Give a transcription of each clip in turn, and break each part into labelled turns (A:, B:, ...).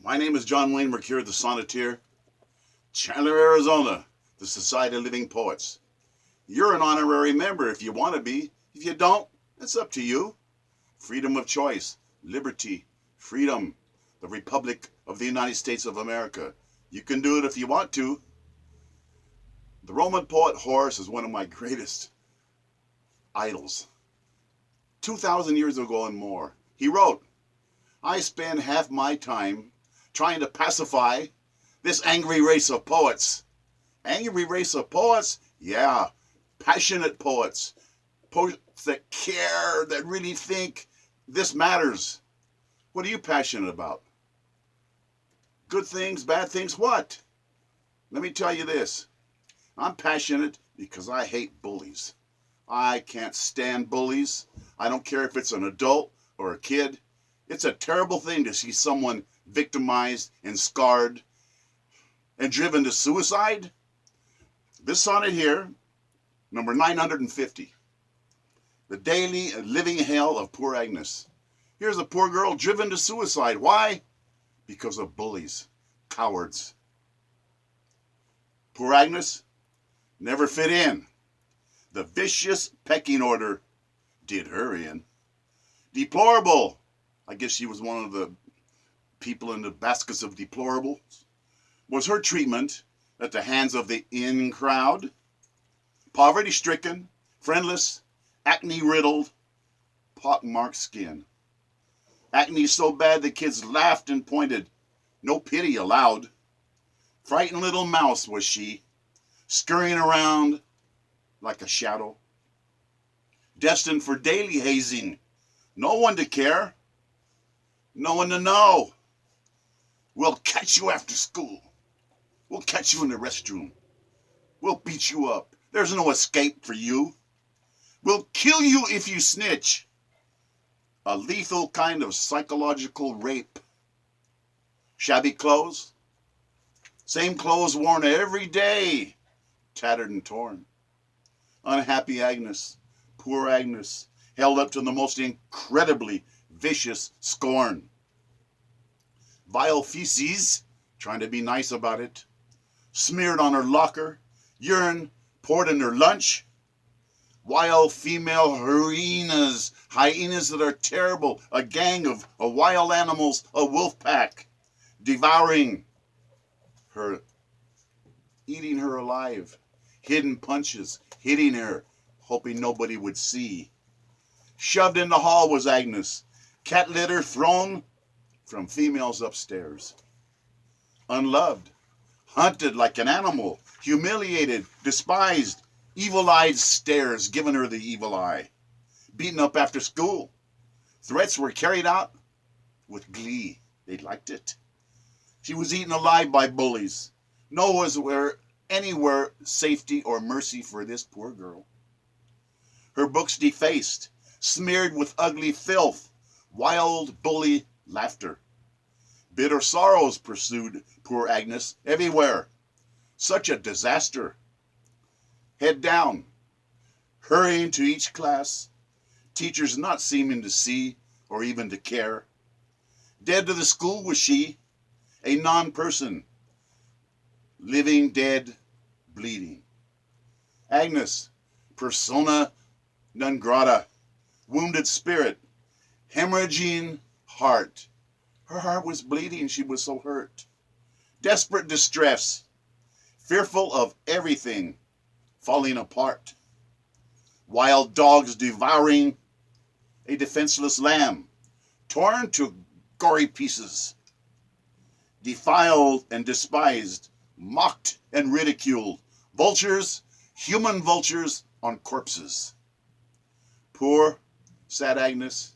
A: My name is John Wayne Mercure, the Sonneteer, Chandler, Arizona, the Society of Living Poets. You're an honorary member if you want to be. If you don't, it's up to you. Freedom of choice, liberty, freedom, the Republic of the United States of America. You can do it if you want to. The Roman poet Horace is one of my greatest idols. 2,000 years ago and more, he wrote, I spend half my time trying to pacify this angry race of poets. Angry race of poets? Yeah, passionate poets. Poets that care, that really think this matters. What are you passionate about? Good things, bad things, what? Let me tell you this. I'm passionate because I hate bullies. I can't stand bullies. I don't care if it's an adult or a kid. It's a terrible thing to see someone victimized and scarred and driven to suicide. This sonnet here, number 950, the daily living hell of poor Agnes. Here's a poor girl driven to suicide. Why? Because of bullies, cowards. Poor Agnes never fit in. The vicious pecking order did her in. Deplorable. I guess she was one of the people in the baskets of deplorables. Was her treatment at the hands of the in crowd? Poverty-stricken, friendless, acne-riddled, pock-marked skin. Acne so bad the kids laughed and pointed. No pity allowed. Frightened little mouse was she, scurrying around like a shadow. Destined for daily hazing. No one to care. No one to know. We'll catch you after school. We'll catch you in the restroom. We'll beat you up. There's no escape for you. We'll kill you if you snitch. A lethal kind of psychological rape. Shabby clothes. Same clothes worn every day. Tattered and torn. Unhappy Agnes, poor Agnes, held up to the most incredibly vicious scorn. Vile feces, trying to be nice about it, smeared on her locker, urine poured in her lunch. Wild female hyenas that are terrible, a gang of wild animals, a wolf pack, devouring her, eating her alive, hidden punches, hitting her, hoping nobody would see. Shoved in the hall was Agnes, cat litter thrown from females upstairs. Unloved, hunted like an animal, humiliated, despised, evil-eyed stares given her the evil eye. Beaten up after school. Threats were carried out with glee. They liked it. She was eaten alive by bullies. No was where anywhere safety or mercy for this poor girl. Her books defaced, smeared with ugly filth, wild bully laughter. Bitter sorrows pursued poor Agnes everywhere. Such a disaster. Head down, hurrying to each class, teachers not seeming to see or even to care. Dead to the school was she, a non-person, living dead, bleeding. Agnes, persona non grata, wounded spirit, hemorrhaging heart. Her heart was bleeding, she was so hurt. Desperate distress, fearful of everything falling apart. Wild dogs devouring a defenseless lamb, torn to gory pieces. Defiled and despised, mocked and ridiculed. Vultures, human vultures on corpses. Poor, sad Agnes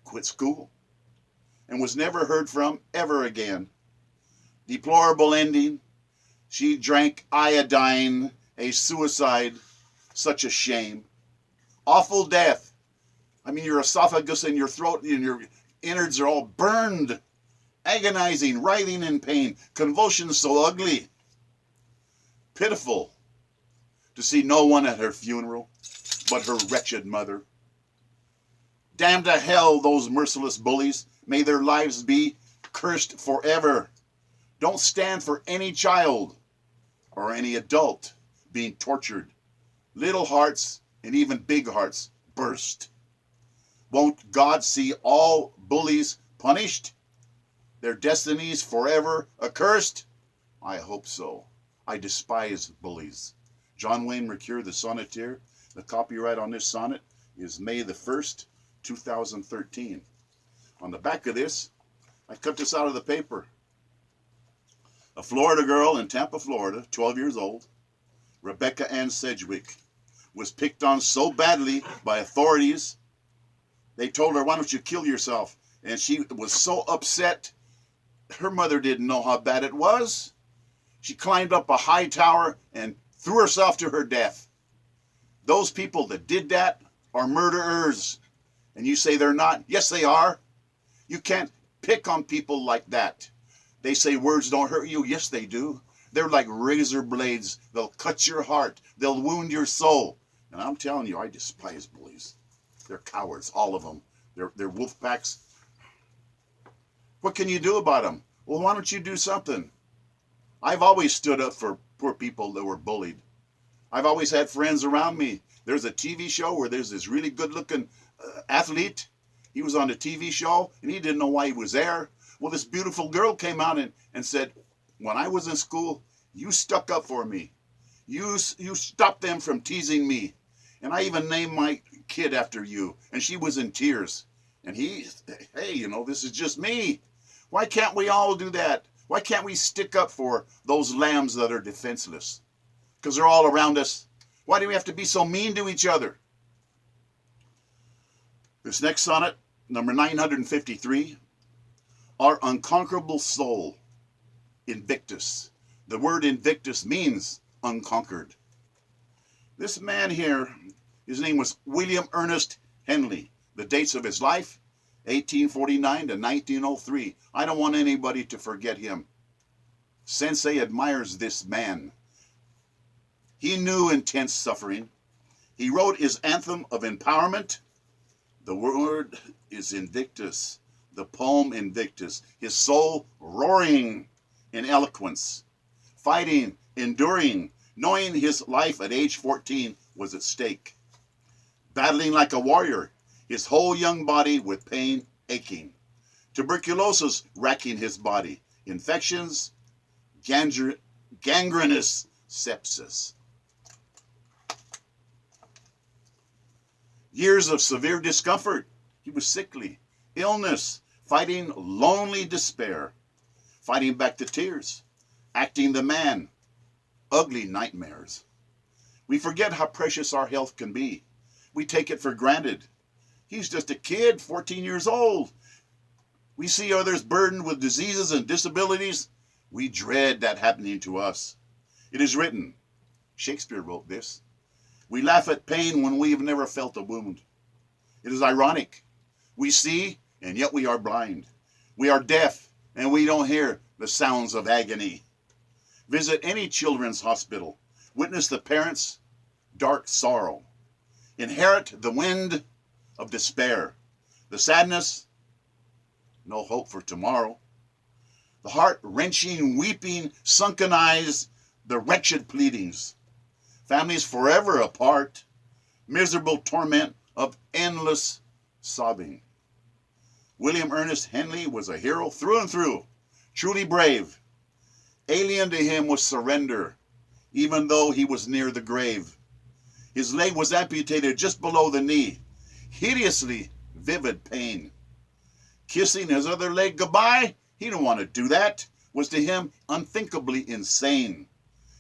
A: quit school and was never heard from ever again. Deplorable ending. She drank iodine, a suicide, such a shame. Awful death. I mean, your esophagus and your throat and your innards are all burned. Agonizing, writhing in pain, convulsions so ugly. Pitiful to see no one at her funeral but her wretched mother. Damned to hell, those merciless bullies. May their lives be cursed forever. Don't stand for any child or any adult being tortured. Little hearts and even big hearts burst. Won't God see all bullies punished? Their destinies forever accursed? I hope so. I despise bullies. John Wayne Mercure, the Sonneteer. The copyright on this sonnet is May the 1st, 2013. On the back of this, I cut this out of the paper. A Florida girl in Tampa, Florida, 12 years old, Rebecca Ann Sedgwick, was picked on so badly by authorities, they told her, "Why don't you kill yourself?" And she was so upset, her mother didn't know how bad it was. She climbed up a high tower and threw herself to her death. Those people that did that are murderers. And you say they're not? Yes, they are. You can't pick on people like that. They say words don't hurt you. Yes, they do. They're like razor blades. They'll cut your heart. They'll wound your soul. And I'm telling you, I despise bullies. They're cowards, all of them. They're wolf packs. What can you do about them? Well, why don't you do something? I've always stood up for poor people that were bullied. I've always had friends around me. There's a TV show where there's this really good-looking athlete. He was on a TV show, and he didn't know why he was there. Well, this beautiful girl came out and said, "When I was in school, you stuck up for me. You stopped them from teasing me. And I even named my kid after you." And she was in tears. And hey, this is just me. Why can't we all do that? Why can't we stick up for those lambs that are defenseless? Because they're all around us. Why do we have to be so mean to each other? This next sonnet, number 953, Our Unconquerable Soul, Invictus. The word Invictus means unconquered. This man here, his name was William Ernest Henley. The dates of his life, 1849 to 1903. I don't want anybody to forget him. Sensei admires this man. He knew intense suffering. He wrote his anthem of empowerment. The word is Invictus. The poem Invictus. His soul roaring in eloquence. Fighting, enduring, knowing his life at age 14 was at stake. Battling like a warrior, his whole young body with pain aching. Tuberculosis racking his body. Infections, gangrenous sepsis. Years of severe discomfort. He was sickly. Illness, fighting lonely despair. Fighting back the tears. Acting the man. Ugly nightmares. We forget how precious our health can be. We take it for granted. He's just a kid, 14 years old. We see others burdened with diseases and disabilities. We dread that happening to us. It is written. Shakespeare wrote this. We laugh at pain when we've never felt a wound. It is ironic. We see, and yet we are blind. We are deaf, and we don't hear the sounds of agony. Visit any children's hospital. Witness the parents' dark sorrow. Inherit the wind of despair. The sadness, no hope for tomorrow. The heart-wrenching, weeping, sunken eyes, the wretched pleadings. Families forever apart. Miserable torment of endless sobbing. William Ernest Henley was a hero through and through. Truly brave. Alien to him was surrender, even though he was near the grave. His leg was amputated just below the knee. Hideously vivid pain. Kissing his other leg goodbye, he didn't want to do that, was to him unthinkably insane.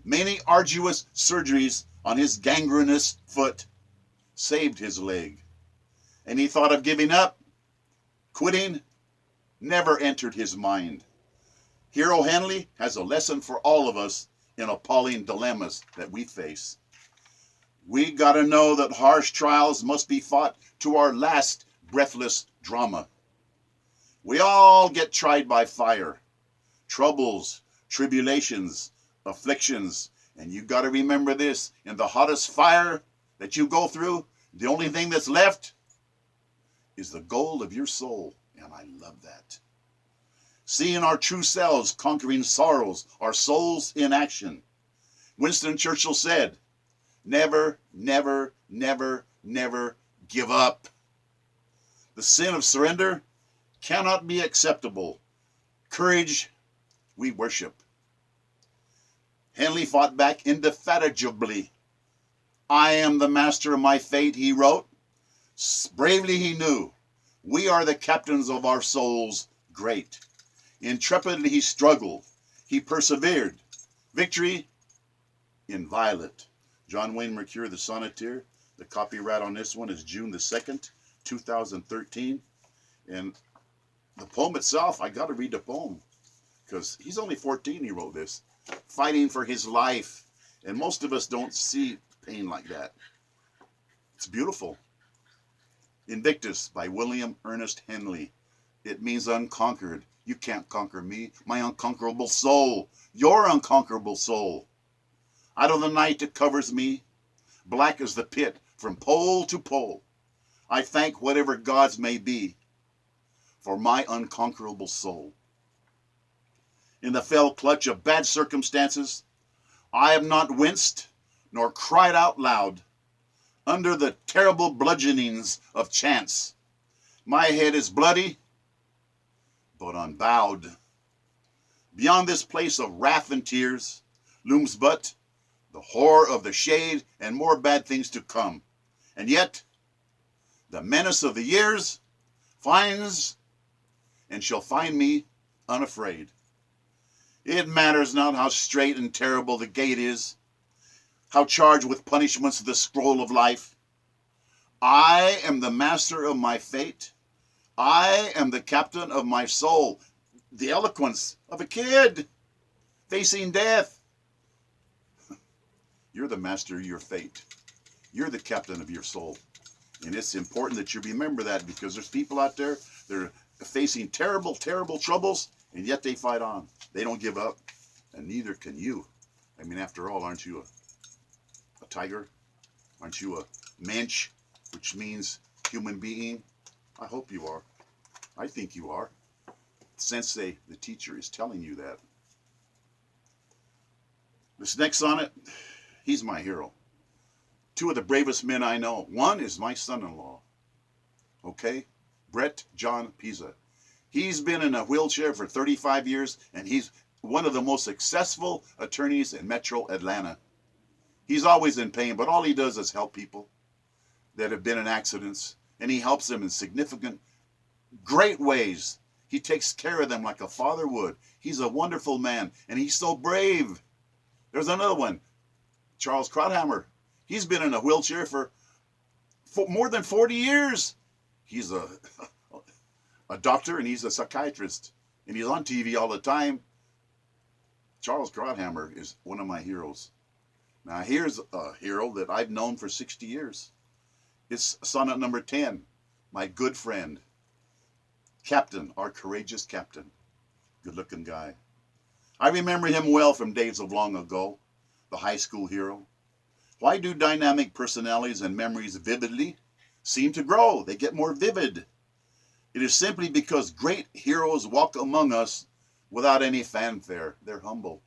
A: Many arduous surgeries on his gangrenous foot saved his leg. And he thought of giving up. Quitting never entered his mind. Hero Henley has a lesson for all of us in appalling dilemmas that we face. We got to know that harsh trials must be fought to our last breathless drama. We all get tried by fire. Troubles, tribulations, afflictions. And you got to remember this. In the hottest fire that you go through, the only thing that's left is the gold of your soul. And I love that. seeing our true selves conquering sorrows, our souls in action. Winston Churchill said, never, never, never, never give up. The sin of surrender cannot be acceptable. Courage we worship. Henley fought back indefatigably. I am the master of my fate, he wrote. Bravely he knew, we are the captains of our souls, great. Intrepidly he struggled. He persevered. Victory inviolate. John Wayne Mercure, the Sonneteer. The copyright on this one is June the 2nd, 2013. And the poem itself, I got to read the poem because he's only 14, he wrote this. Fighting for his life. And most of us don't see pain like that. It's beautiful. Invictus by William Ernest Henley. It means unconquered. You can't conquer me, my unconquerable soul, your unconquerable soul. Out of the night that covers me, black as the pit from pole to pole, I thank whatever gods may be for my unconquerable soul. In the fell clutch of bad circumstances, I have not winced nor cried out loud. Under the terrible bludgeonings of chance, my head is bloody, but unbowed. Beyond this place of wrath and tears looms but the horror of the shade and more bad things to come. And yet, the menace of the years finds and shall find me unafraid. It matters not how straight and terrible the gate is, how charged with punishments the scroll of life. I am the master of my fate. I am the captain of my soul. The eloquence of a kid facing death. You're the master of your fate. You're the captain of your soul. And it's important that you remember that because there's people out there that are facing terrible, terrible troubles, and yet they fight on. They don't give up, and neither can you. I mean, after all, aren't you a tiger? Aren't you a mensch, which means human being? I hope you are. I think you are. Sensei, the teacher, is telling you that. This next sonnet, he's my hero. Two of the bravest men I know. One is my son-in-law. Okay? Brett John Pisa. He's been in a wheelchair for 35 years, and he's one of the most successful attorneys in Metro Atlanta. He's always in pain, but all he does is help people that have been in accidents, and he helps them in significant, great ways. He takes care of them like a father would. He's a wonderful man, and he's so brave. There's another one, Charles Krauthammer. He's been in a wheelchair for more than 40 years. He's a doctor, and he's a psychiatrist, and he's on TV all the time. Charles Krauthammer is one of my heroes. Now, here's a hero that I've known for 60 years. It's sonnet number 10, my good friend, Captain, our courageous captain. Good-looking guy. I remember him well from days of long ago, the high school hero. Why do dynamic personalities and memories vividly seem to grow? They get more vivid. It is simply because great heroes walk among us without any fanfare. They're humble.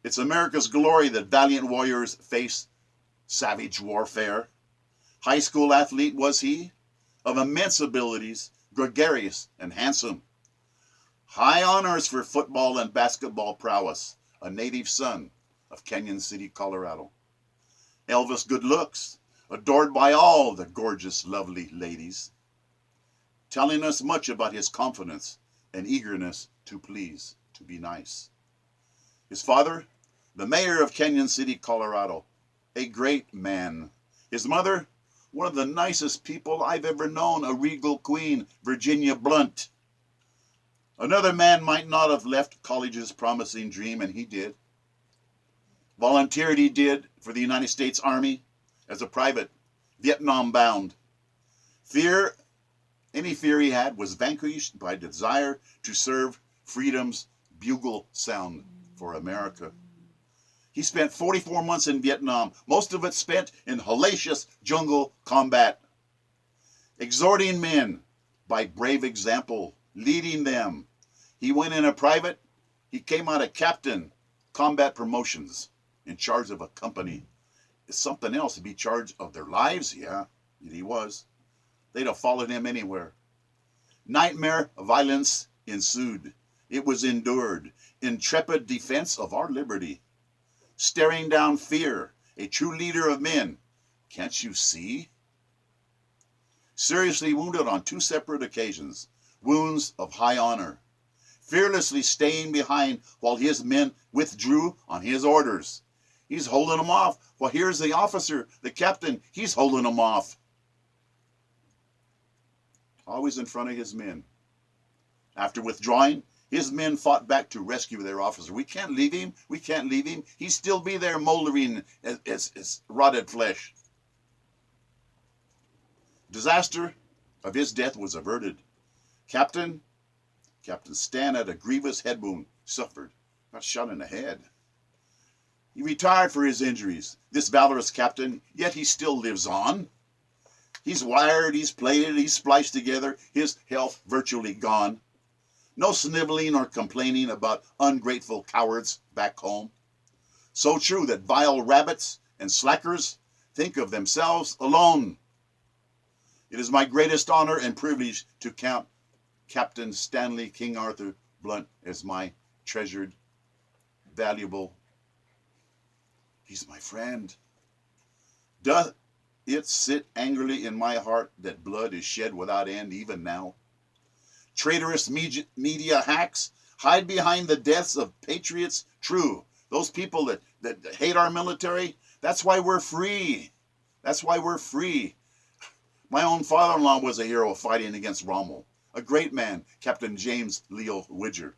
A: It's America's glory that valiant warriors face savage warfare. High school athlete was he, of immense abilities, gregarious and handsome. High honors for football and basketball prowess, a native son of Canyon City, Colorado. Elvis good looks, adored by all the gorgeous, lovely ladies, telling us much about his confidence and eagerness to please, to be nice. His father, the mayor of Canyon City, Colorado, a great man. His mother, one of the nicest people I've ever known, a regal queen, Virginia Blunt. Another man might not have left college's promising dream, and he did. Volunteered he did for the United States Army as a private, Vietnam bound. Any fear he had was vanquished by desire to serve freedom's bugle sound for America. He spent 44 months in Vietnam, most of it spent in hellacious jungle combat, exhorting men by brave example, leading them, He went in a private. He came out a captain, combat promotions, in charge of a company. It's something else to be in charge of their lives. Yeah, he was. They'd have followed him anywhere. Nightmare violence ensued. It was endured. Intrepid defense of our liberty. Staring down fear. A true leader of men. Can't you see? Seriously wounded on 2 separate occasions. Wounds of high honor. Fearlessly staying behind while his men withdrew on his orders. He's holding them off. Well, here's the officer, the captain. He's holding them off. Always in front of his men. After withdrawing, his men fought back to rescue their officer. We can't leave him. We can't leave him. He'd still be there moldering as rotted flesh. Disaster of his death was averted. Captain Stan had a grievous head wound, suffered, got shot in the head. He retired for his injuries, this valorous captain, yet he still lives on. He's wired, he's plated, he's spliced together, his health virtually gone. No sniveling or complaining about ungrateful cowards back home. So true that vile rabbits and slackers think of themselves alone. It is my greatest honor and privilege to count Captain Stanley King Arthur Blunt as my treasured, valuable. He's my friend. Doth it sit angrily in my heart that blood is shed without end even now? Traitorous media hacks hide behind the deaths of patriots. True, those people that hate our military, that's why we're free. That's why we're free. My own father-in-law was a hero fighting against Rommel. A great man, Captain James Leo Widger.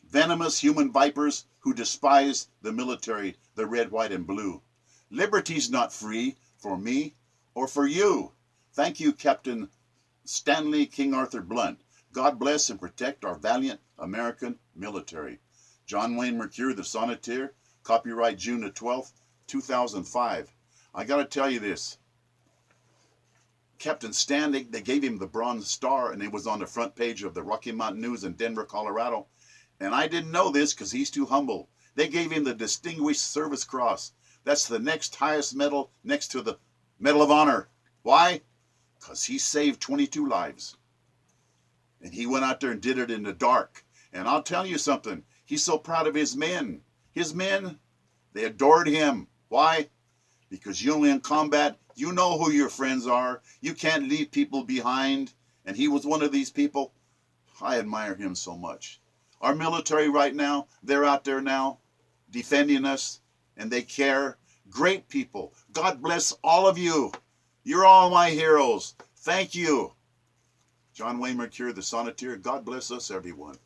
A: Venomous human vipers who despise the military, the red, white, and blue. Liberty's not free for me or for you. Thank you, Captain Stanley King Arthur Blunt. God bless and protect our valiant American military. John Wayne Mercure, the Sonneteer, copyright June the 12th, 2005. I got to tell you this. Captain Stan, they gave him the Bronze Star, and it was on the front page of the Rocky Mountain News in Denver, Colorado. And I didn't know this because he's too humble. They gave him the Distinguished Service Cross. That's the next highest medal next to the Medal of Honor. Why? Because he saved 22 lives. And he went out there and did it in the dark. And I'll tell you something. He's so proud of his men. His men, they adored him. Why? Because you only in combat, you know who your friends are. You can't leave people behind. And he was one of these people. I admire him so much. Our military right now, they're out there now defending us, and they care. Great people. God bless all of you. You're all my heroes. Thank you. John Wayne Mercure, the Sonneteer. God bless us, everyone.